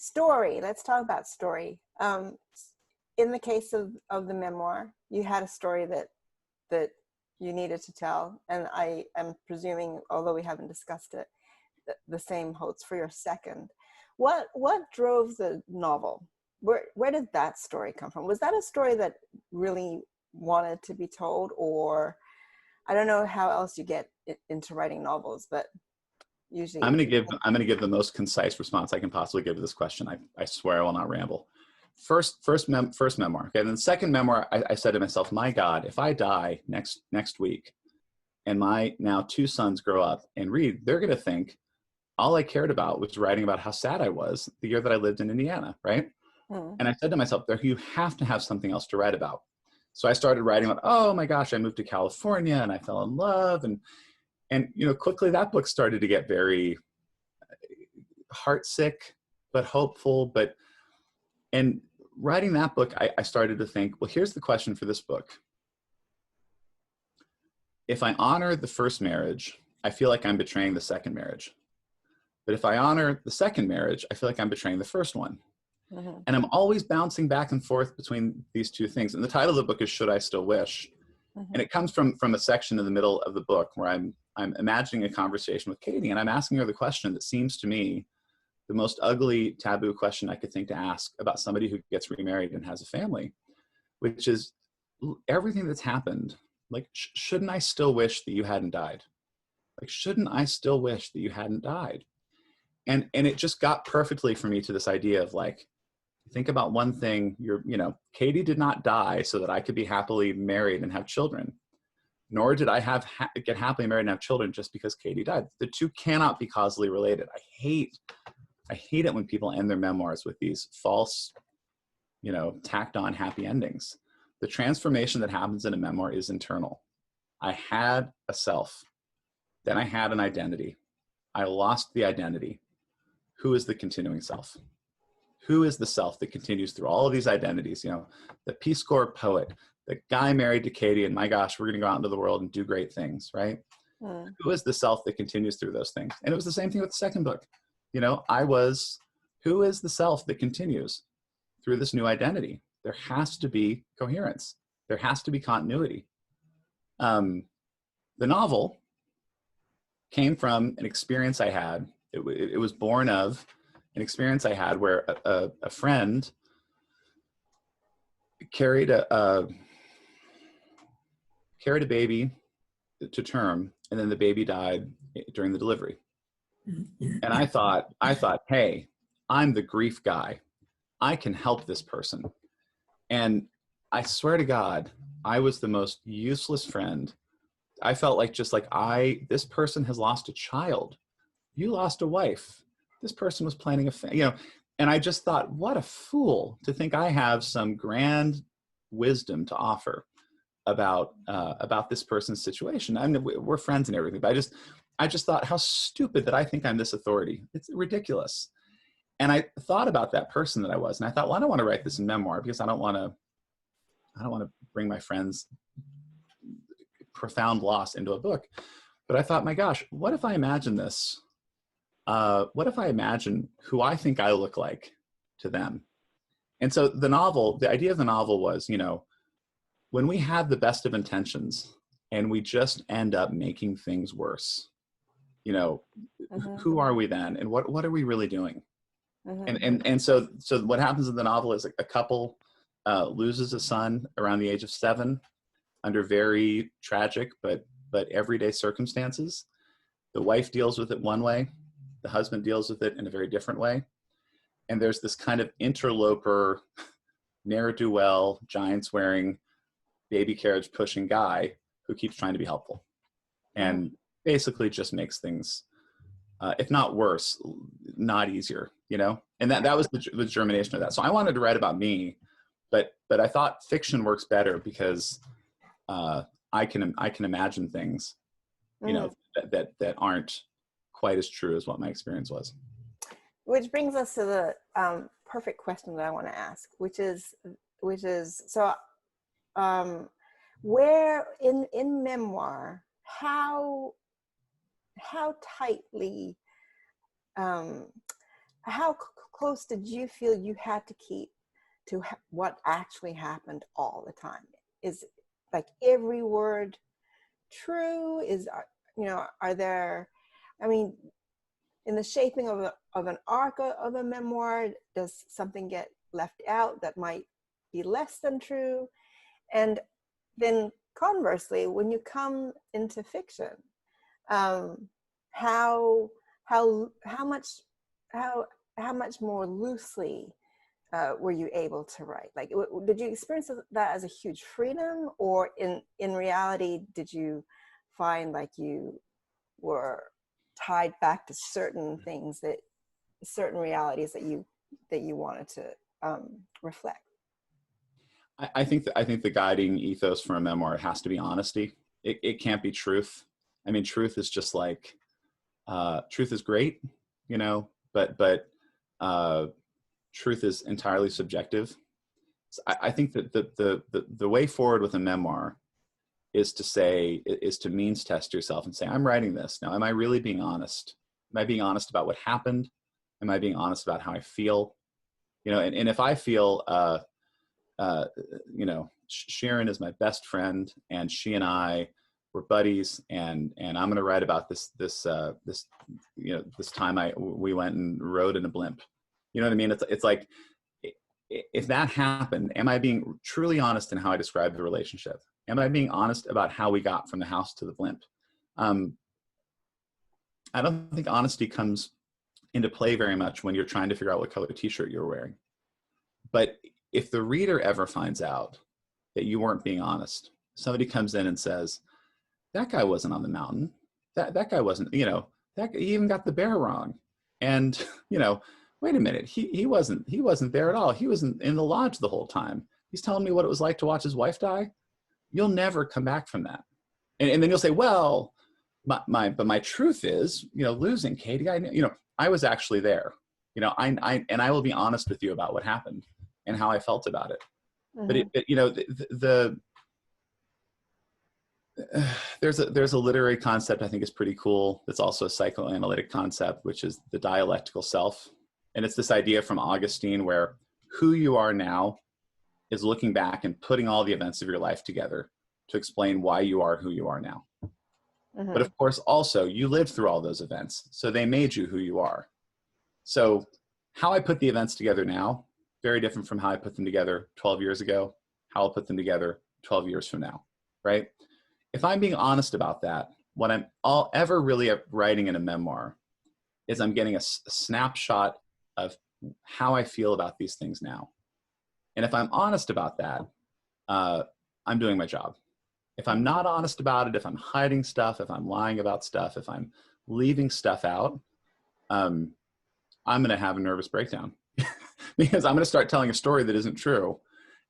Story. Let's talk about story. In the case of the memoir, you had a story that you needed to tell, and I am presuming, although we haven't discussed it, the same holds for your second. What drove the novel? Where did that story come from? Was that a story that really wanted to be told, or I don't know how else you get into writing novels, but usually I'm going to give the most concise response I can possibly give to this question. I swear I will not ramble. First memoir. Okay, and then the second memoir, I said to myself, my God, if I die next week, and my now 2 sons grow up and read, they're going to think all I cared about was writing about how sad I was the year that I lived in Indiana, right? And I said to myself, you have to have something else to write about. So I started writing about, oh my gosh, I moved to California and I fell in love, and quickly that book started to get very heartsick, but hopeful. And writing that book, I started to think, well, here's the question for this book. If I honor the first marriage, I feel like I'm betraying the second marriage. But if I honor the second marriage, I feel like I'm betraying the first one. Mm-hmm. And I'm always bouncing back and forth between these two things. And the title of the book is Should I Still Wish? Mm-hmm. And it comes from a section in the middle of the book where I'm imagining a conversation with Katie, and I'm asking her the question that seems to me the most ugly, taboo question I could think to ask about somebody who gets remarried and has a family, which is everything that's happened. Like, shouldn't I still wish that you hadn't died? Like, shouldn't I still wish that you hadn't died? And it just got perfectly for me to this idea of like, think about one thing, Katie did not die so that I could be happily married and have children, nor did I get happily married and have children just because Katie died. The two cannot be causally related. I hate it when people end their memoirs with these false, tacked on happy endings. The transformation that happens in a memoir is internal. I had a self, then I had an identity. I lost the identity. Who is the continuing self? Who is the self that continues through all of these identities? The Peace Corps poet, the guy married to Katie, and my gosh, we're going to go out into the world and do great things, right? Who is the self that continues through those things? And it was the same thing with the second book. Who is the self that continues through this new identity? There has to be coherence. There has to be continuity. The novel came from an experience I had. It was born of an experience I had where a friend carried a baby to term, and then the baby died during the delivery. And I thought, hey, I'm the grief guy. I can help this person. And I swear to God, I was the most useless friend. I felt like this person has lost a child. You lost a wife. This person was planning and I just thought, what a fool to think I have some grand wisdom to offer about this person's situation. I mean, we're friends and everything, but I just thought, how stupid that I think I'm this authority. It's ridiculous. And I thought about that person that I was, and I thought, well, I don't want to write this in memoir because I don't want to bring my friend's profound loss into a book. But I thought, my gosh, what if I imagine this? What if I imagine who I think I look like to them? And so the idea of the novel was, when we have the best of intentions and we just end up making things worse, who are we then? And what are we really doing? And so what happens in the novel is a couple loses a son around the age of 7 under very tragic but everyday circumstances. The wife deals with it one way. The husband deals with it in a very different way. And there's this kind of interloper, ne'er-do-well, giants wearing, baby carriage pushing guy who keeps trying to be helpful and basically just makes things, if not worse, not easier, And that was the germination of that. So I wanted to write about me, but I thought fiction works better because I can imagine things, that aren't quite as true as what my experience was. Which brings us to the perfect question that I want to ask, which is so where in memoir, how tightly how close did you feel you had to keep to what actually happened all the time? Is like every word true? Is, you know, are there, I mean, in the shaping of an arc of a memoir, does something get left out that might be less than true? And then conversely, when you come into fiction, um, how how much how how much more loosely were you able to write? Like, did you experience that as a huge freedom, or in reality, did you find like you were tied back to certain things, that certain realities that you wanted to reflect? I think the guiding ethos for a memoir has to be honesty. It can't be truth. I mean, truth is just like, truth is great, you know, but truth is entirely subjective. So I think that the way forward with a memoir is to means test yourself and say, I'm writing this now. Am I really being honest? Am I being honest about what happened? Am I being honest about how I feel? You know, and if I feel, you know, Sharon is my best friend, and she and I were buddies, and I'm going to write about this, you know, this time we went and rode in a blimp. You know what I mean? It's like, if that happened, am I being truly honest in how I describe the relationship? Am I being honest about how we got from the house to the blimp? I don't think honesty comes into play very much when you're trying to figure out what color t-shirt you're wearing. But if the reader ever finds out that you weren't being honest, somebody comes in and says, that guy wasn't on the mountain. That guy wasn't, you know, he even got the bear wrong. And, you know, wait a minute, he wasn't there at all. He was in the lodge the whole time. He's telling me what it was like to watch his wife die. You'll never come back from that. And then you'll say, well, but my truth is, you know, losing Katie, you know, I was actually there. You know, and I will be honest with you about what happened and how I felt about it. Mm-hmm. But you know, there's a literary concept I think is pretty cool. It's also a psychoanalytic concept, which is the dialectical self. And it's this idea from Augustine where who you are now is looking back and putting all the events of your life together to explain why you are who you are now. Mm-hmm. But of course, also, you lived through all those events, so they made you who you are. So how I put the events together now, very different from how I put them together 12 years ago, how I'll put them together 12 years from now, right? If I'm being honest about that, what I'm ever really writing in a memoir is I'm getting a snapshot of how I feel about these things now. And if I'm honest about that, I'm doing my job. If I'm not honest about it, if I'm hiding stuff, if I'm lying about stuff, if I'm leaving stuff out, I'm going to have a nervous breakdown because I'm going to start telling a story that isn't true.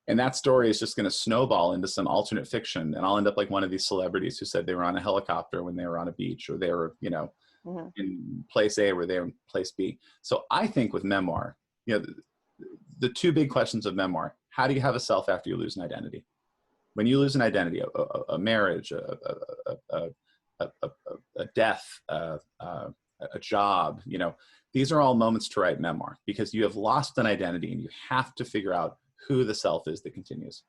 And that story is just going to snowball into some alternate fiction. And I'll end up like one of these celebrities who said they were on a helicopter when they were on a beach, or they were, you know, Mm-hmm. in place A where they were in place B. So I think with memoir, you know, the two big questions of memoir: how do you have a self after you lose an identity? When you lose an identity, a marriage, a death, a job, you know, these are all moments to write memoir because you have lost an identity and you have to figure out who the self is that continues.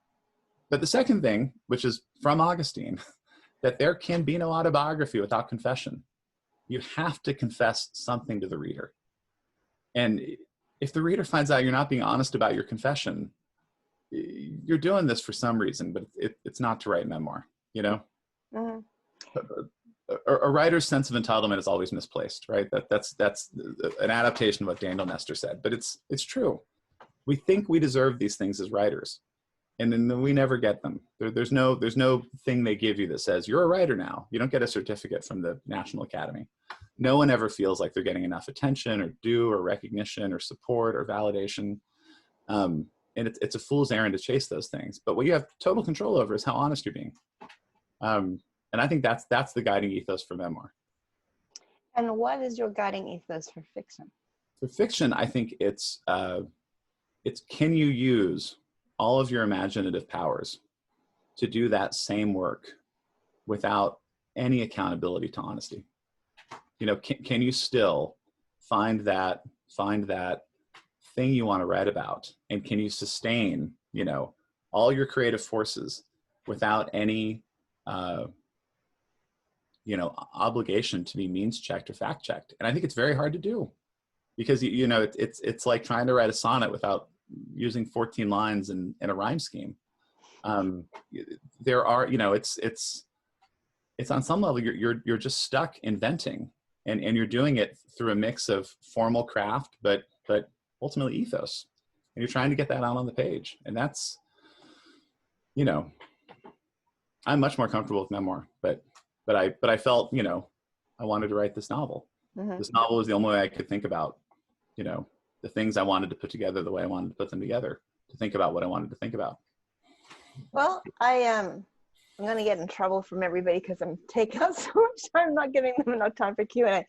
But the second thing, which is from Augustine, that there can be no autobiography without confession. You have to confess something to the reader. And if the reader finds out you're not being honest about your confession, you're doing this for some reason, but it's not to write memoir, you know? Mm-hmm. A writer's sense of entitlement is always misplaced, right? That's an adaptation of what Daniel Nestor said, but it's true. We think we deserve these things as writers, and then we never get them. There's no thing they give you that says you're a writer now. You don't get a certificate from the National Academy. No one ever feels like they're getting enough attention or due or recognition or support or validation. And it's a fool's errand to chase those things. But what you have total control over is how honest you're being. And I think that's the guiding ethos for memoir. And what is your guiding ethos for fiction? For fiction, I think it's can you use all of your imaginative powers to do that same work without any accountability to honesty? You know, can you still find that find that thing you want to write about? And can you sustain, you know, all your creative forces without any, you know, obligation to be means checked or fact checked? And I think it's very hard to do, because you know, it's like trying to write a sonnet without using 14 lines in a rhyme scheme. Um, there are, you know, it's on some level you're just stuck inventing, and you're doing it through a mix of formal craft, but ultimately ethos, and you're trying to get that out on the page. And that's, you know, I'm much more comfortable with memoir, but I felt, you know, I wanted to write this novel. Mm-hmm. This novel was the only way I could think about, you know, the things I wanted to put together the way I wanted to put them together, to think about what I wanted to think about. Well, I'm going to get in trouble from everybody because I'm taking up so much time, not giving them enough time for Q&A.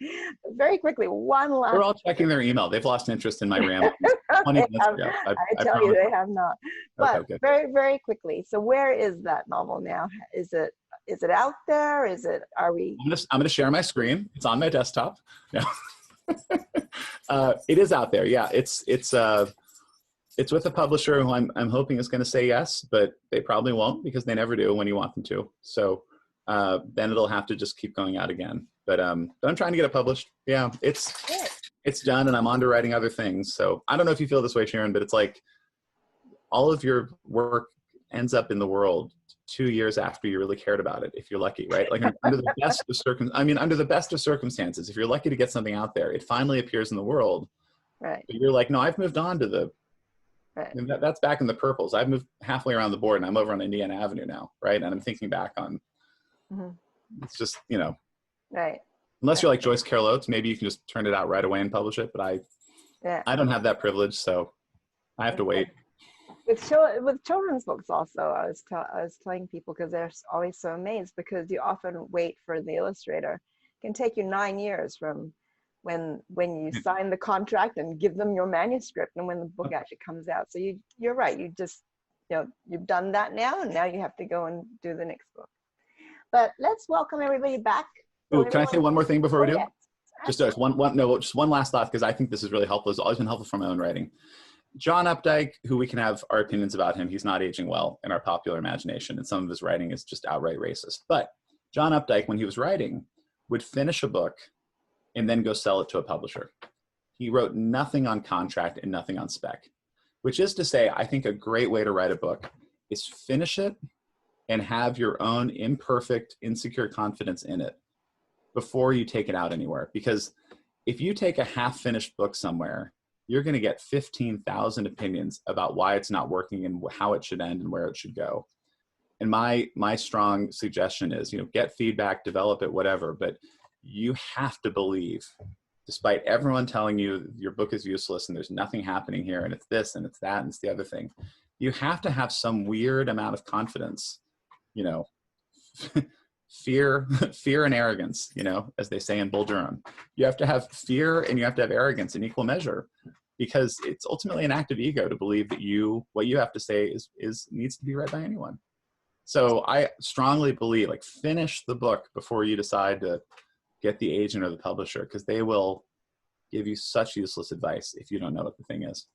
Very quickly, one last. We're all checking their email. They've lost interest in my ramblings 20 minutes ago. I tell you, they have not. But okay, very, very quickly. So where is that novel now? Is it out there? Are we? I'm gonna share my screen. It's on my desktop. No. It is out there. Yeah, it's with a publisher who I'm hoping is going to say yes, but they probably won't, because they never do when you want them to. So then it'll have to just keep going out again. But I'm trying to get it published. Yeah, it's done, and I'm on to writing other things. So I don't know if you feel this way, Sharon, but it's like all of your work ends up in the world 2 years after you really cared about it, if you're lucky, right? Like under the best of circumstances, if you're lucky to get something out there, it finally appears in the world. Right. But you're like, no, I've moved on to the. Right. And that's back in the purples. I've moved halfway around the board, and I'm over on Indiana Avenue now, right? And I'm thinking back on. Mm-hmm. It's just, you know. Right. Unless you're like Joyce Carol Oates, maybe you can just turn it out right away and publish it. But I don't have that privilege, so I have to wait. With children's books also, I was telling people, because they're always so amazed, because you often wait for the illustrator. It can take you 9 years from when you sign the contract and give them your manuscript, and when the book actually comes out. So you're right. You just, you know, you've done that now, and now you have to go and do the next book. But let's welcome everybody back. Ooh, can I say one more thing before we do? Yes. Just one last thought, because I think this is really helpful. It's always been helpful for my own writing. John Updike, who we can have our opinions about him, he's not aging well in our popular imagination, and some of his writing is just outright racist. But John Updike, when he was writing, would finish a book and then go sell it to a publisher. He wrote nothing on contract and nothing on spec, which is to say, I think a great way to write a book is finish it and have your own imperfect, insecure confidence in it before you take it out anywhere. Because if you take a half-finished book somewhere, you're going to get 15,000 opinions about why it's not working and how it should end and where it should go. And my strong suggestion is, you know, get feedback, develop it, whatever, but you have to believe, despite everyone telling you your book is useless and there's nothing happening here and it's this and it's that and it's the other thing, you have to have some weird amount of confidence, you know, fear and arrogance, you know, as they say in Bull Durham. You have to have fear and you have to have arrogance in equal measure, because it's ultimately an act of ego to believe that what you have to say is needs to be read by anyone. So I strongly believe, like, finish the book before you decide to get the agent or the publisher, because they will give you such useless advice if you don't know what the thing is.